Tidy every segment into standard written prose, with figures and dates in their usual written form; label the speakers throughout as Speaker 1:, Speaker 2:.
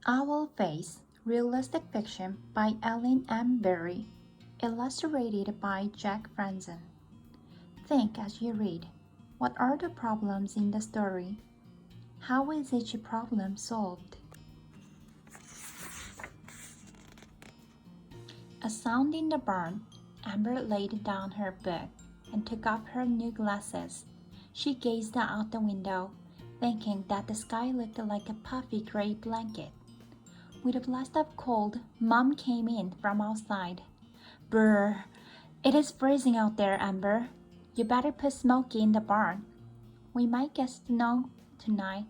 Speaker 1: Owl Face, Realistic Fiction by Ellen M. Berry, illustrated by Jack Franzen. Think as you read. What are the problems in the story? How is each problem solved? A sound in the barn. Amber laid down her book and took off her new glasses. She gazed out the window, thinking that the sky looked like a puffy gray blanket. With a blast of cold, Mom came in from outside. Brr! It is freezing out there, Amber. You better put Smokey in the barn. We might get snow tonight.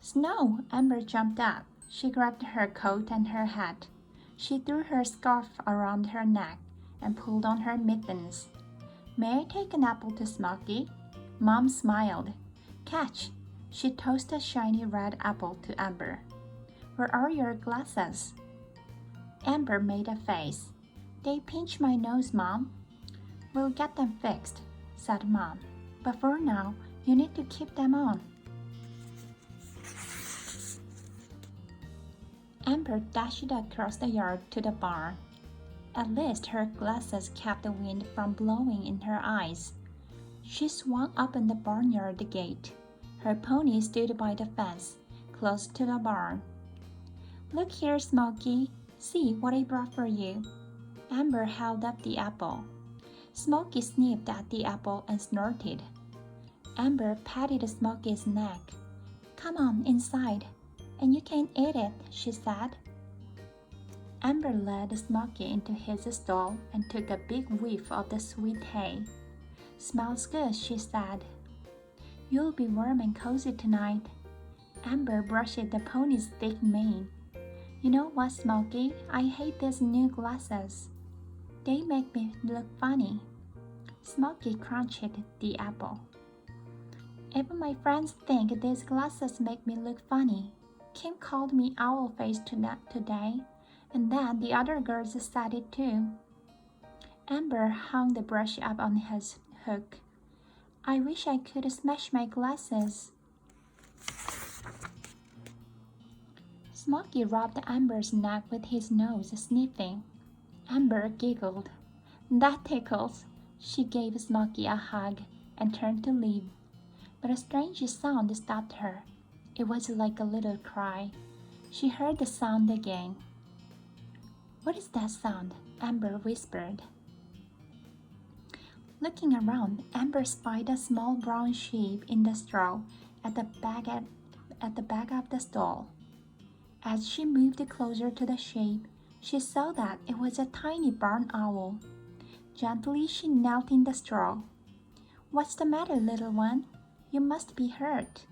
Speaker 1: Snow! Amber jumped up. She grabbed her coat and her hat. She threw her scarf around her neck and pulled on her mittens. May I take an apple to Smokey? Mom smiled. Catch! She tossed a shiny red apple to Amber. Where are your glasses? Amber made a face. They pinch my nose, Mom. We'll get them fixed, said Mom. But for now, you need to keep them on. Amber dashed across the yard to the barn. At least her glasses kept the wind from blowing in her eyes. She swung open the barnyard gate. Her pony stood by the fence, close to the barn. Look here, Smokey. See what I brought for you. Amber held up the apple. Smokey sniffed at the apple and snorted. Amber patted Smokey's neck. Come on inside, and you can eat it, she said. Amber led Smokey into his stall and took a big whiff of the sweet hay. Smells good, she said. You'll be warm and cozy tonight. Amber brushed the pony's thick mane. You know what, Smokey? I hate these new glasses. They make me look funny. Smokey crunched the apple. Even my friends think these glasses make me look funny. Kim called me owl face today, and then the other girls said it too. Amber hung the brush up on his hook. I wish I could smash my glasses. Smokey rubbed Amber's neck with his nose, sniffing. Amber giggled. That tickles. She gave Smokey a hug and turned to leave. But a strange sound stopped her. It was like a little cry. She heard the sound again. What is that sound? Amber whispered. Looking around, Amber spied a small brown sheep in the straw at the back of the stall. As she moved closer to the sheep, she saw that it was a tiny barn owl. Gently, she knelt in the straw. What's the matter, little one? You must be hurt.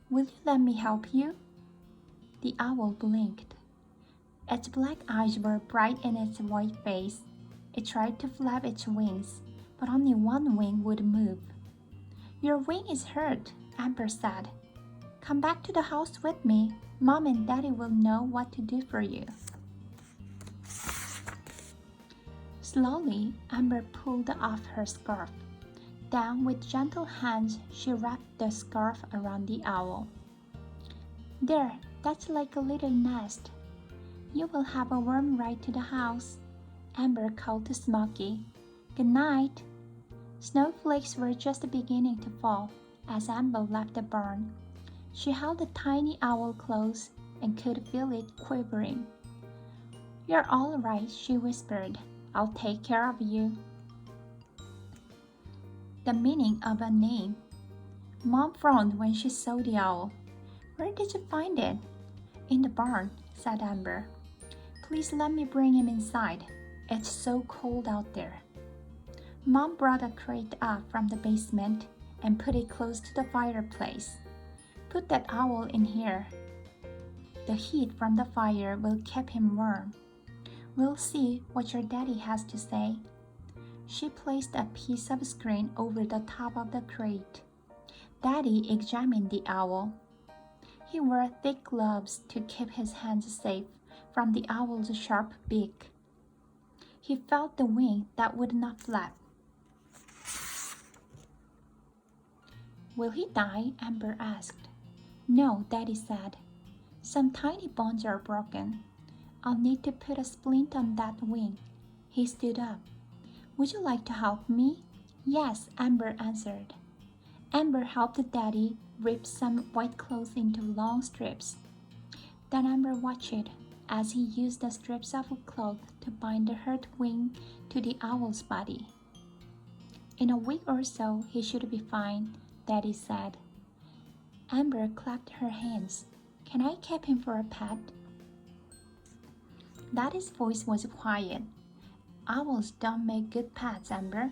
Speaker 1: Will you let me help you? The owl blinked. Its black eyes were bright in its white face. It tried to flap its wings, but only one wing would move. Your wing is hurt, Amber said. Come back to the house with me. Mom and Daddy will know what to do for you. Slowly, Amber pulled off her scarf. Then, with gentle hands, she wrapped the scarf around the owl. There, that's like a little nest. You will have a warm ride to the house, Amber called to Smokey. Good night. Snowflakes were just beginning to fall as Amber left the barn. She held the tiny owl close and could feel it quivering. You're all right, she whispered. I'll take care of you. The meaning of a name. Mom frowned when she saw the owl. Where did you find it? In the barn, said Amber. Please let me bring him inside. It's so cold out there. Mom brought a crate up from the basement and put it close to the fireplace. Put that owl in here. The heat from the fire will keep him warm. We'll see what your daddy has to say. She placed a piece of screen over the top of the crate. Daddy examined the owl. He wore thick gloves to keep his hands safe from the owl's sharp beak. He felt the wing that would not flap. Will he die? Amber asked. No, Daddy said. Some tiny bones are broken. I'll need to put a splint on that wing. He stood up. Would you like to help me? Yes, Amber answered. Amber helped Daddy rip some white cloth into long strips. Then Amber watched as he used the strips of cloth to bind the hurt wing to the owl's body. In a week or so he should be fine, Daddy said. Amber clapped her hands. Can I keep him for a pet? Daddy's voice was quiet. Owls don't make good pets, Amber.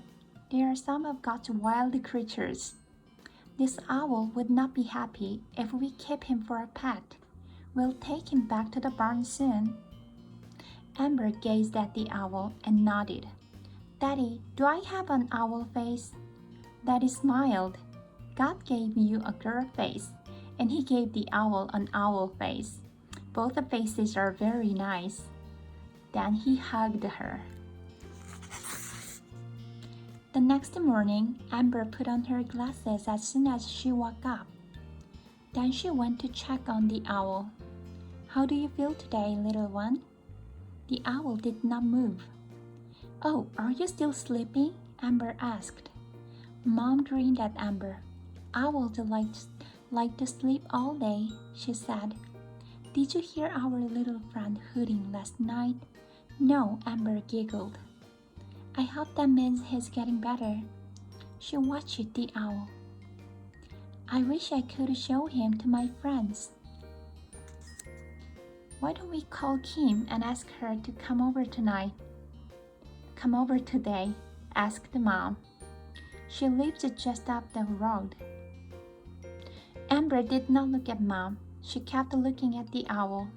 Speaker 1: They are some of God's wild creatures. This owl would not be happy if we keep him for a pet. We'll take him back to the barn soon. Amber gazed at the owl and nodded. Daddy, do I have an owl face? Daddy smiled. God gave you a girl face, and he gave the owl an owl face. Both the faces are very nice. Then he hugged her. The next morning, Amber put on her glasses as soon as she woke up. Then she went to check on the owl. How do you feel today, little one? The owl did not move. Oh, are you still sleeping? Amber asked. Mom grinned at Amber. Owls like to sleep all day, she said. Did you hear our little friend hooting last night? No, Amber giggled. I hope that means he's getting better. She watched the owl. I wish I could show him to my friends. Why don't we call Kim and ask her to come over tonight? Come over today, asked Mom. She lives just up the road. Amber did not look at Mom. She kept looking at the owl.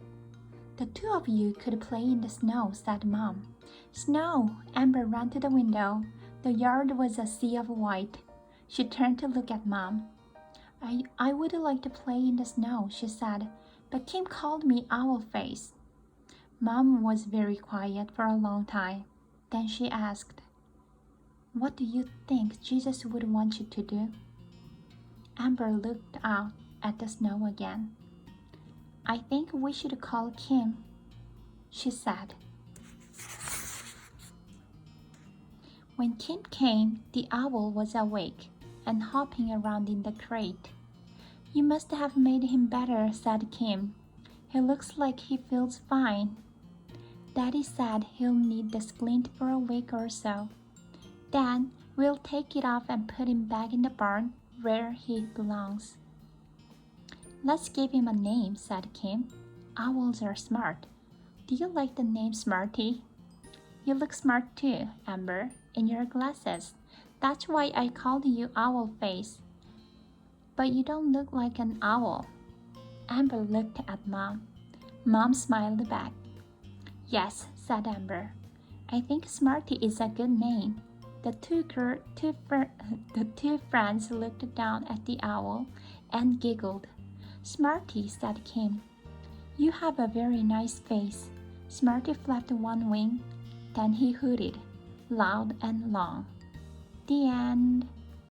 Speaker 1: The two of you could play in the snow, said Mom. Snow! Amber ran to the window. The yard was a sea of white. She turned to look at Mom. I would like to play in the snow, she said, but Kim called me owl face. Mom was very quiet for a long time. Then she asked, What do you think Jesus would want you to do? Amber looked out at the snow again. I think we should call Kim, she said. When Kim came, the owl was awake and hopping around in the crate. You must have made him better, said Kim. He looks like he feels fine. Daddy said he'll need the splint for a week or so. Then we'll take it off and put him back in the barn where he belongs. Let's give him a name, said Kim. Owls are smart. Do you like the name Smarty? You look smart too, Amber, in your glasses. That's why I called you Owl Face. But you don't look like an owl. Amber looked at Mom. Mom smiled back. Yes, said Amber. I think Smarty is a good name. The two friends looked down at the owl and giggled. Smarty, said Kim. You have a very nice face. Smarty flapped one wing. Then he hooted, loud and long. The end.